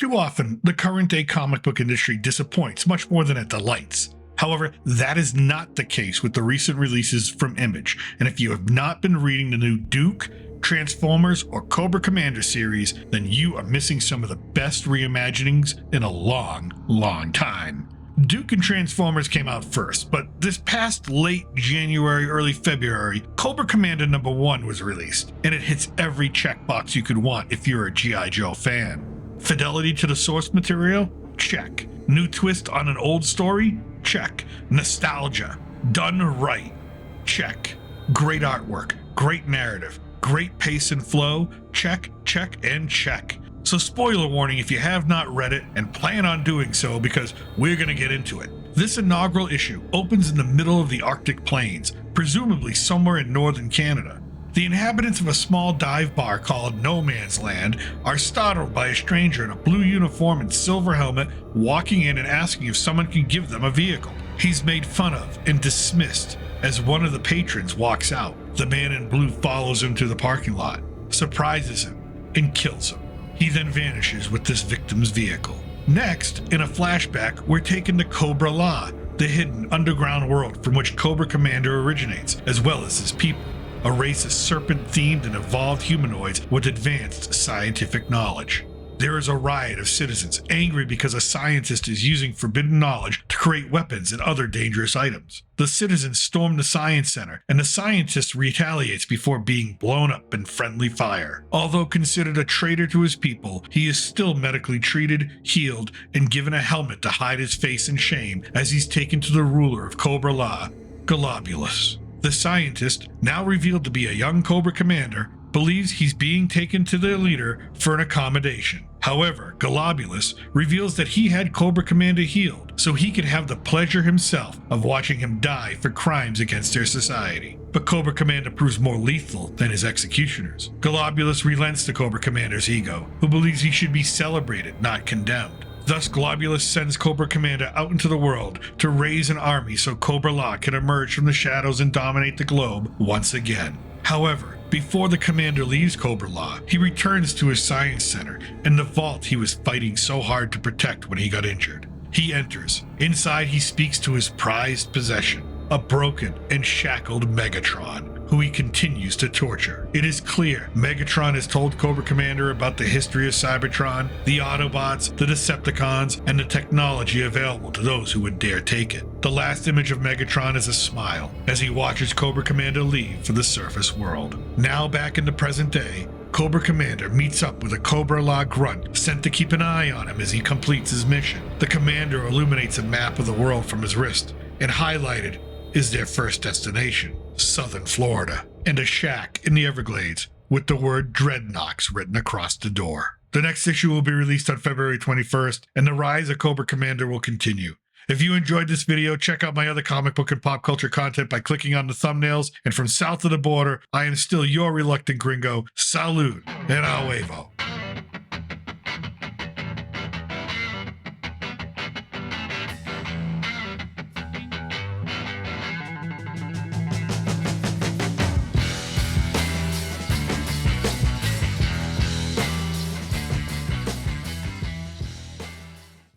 Too often, the current-day comic book industry disappoints much more than it delights. However, that is not the case with the recent releases from Image, and if you have not been reading the new Duke, Transformers, or Cobra Commander series, then you are missing some of the best reimaginings in a long time. Duke and Transformers came out first, but this past late January, early February, Cobra Commander No. 1 was released, and it hits every checkbox you could want if you're a G.I. Joe fan. Fidelity to the source material? Check. New twist on an old story? Check. Nostalgia. Done right? Check. Great artwork. Great narrative. Great pace and flow? Check, check, and check. So spoiler warning if you have not read it and plan on doing so because we're going to get into it. This inaugural issue opens in the middle of the Arctic Plains, presumably somewhere in northern Canada. The inhabitants of a small dive bar called No Man's Land are startled by a stranger in a blue uniform and silver helmet walking in and asking if someone can give them a vehicle. He's made fun of and dismissed as one of the patrons walks out. The man in blue follows him to the parking lot, surprises him, and kills him. He then vanishes with this victim's vehicle. Next, in a flashback, we're taken to Cobra-La, the hidden underground world from which Cobra Commander originates, as well as his people. A race of serpent-themed and evolved humanoids with advanced scientific knowledge. There is a riot of citizens angry because a scientist is using forbidden knowledge to create weapons and other dangerous items. The citizens storm the science center, and the scientist retaliates before being blown up in friendly fire. Although considered a traitor to his people, he is still medically treated, healed, and given a helmet to hide his face in shame as he's taken to the ruler of Cobra-La, Golobulus. The scientist, now revealed to be a young Cobra Commander, believes he's being taken to their leader for an accommodation. However, Golobulus reveals that he had Cobra Commander healed so he could have the pleasure himself of watching him die for crimes against their society. But Cobra Commander proves more lethal than his executioners. Golobulus relents to Cobra Commander's ego, who believes he should be celebrated, not condemned. Thus, Golobulus sends Cobra Commander out into the world to raise an army so Cobra-La can emerge from the shadows and dominate the globe once again. However, before the commander leaves Cobra-La, he returns to his science center and the vault he was fighting so hard to protect when he got injured. He enters. Inside, he speaks to his prized possession, a broken and shackled Megatron, who he continues to torture. It is clear Megatron has told Cobra Commander about the history of Cybertron, the Autobots, the Decepticons, and the technology available to those who would dare take it. The last image of Megatron is a smile as he watches Cobra Commander leave for the surface world. Now back in the present day, Cobra Commander meets up with a Cobra-La grunt sent to keep an eye on him as he completes his mission. The commander illuminates a map of the world from his wrist, and highlighted is their first destination, southern Florida, and a shack in the Everglades with the word Dreadnoks written across the door. The next issue will be released on February 21st, and the rise of Cobra Commander will continue. If you enjoyed this video, check out my other comic book and pop culture content by clicking on the thumbnails, and from south of the border, I am still your reluctant gringo. Salud and a huevo.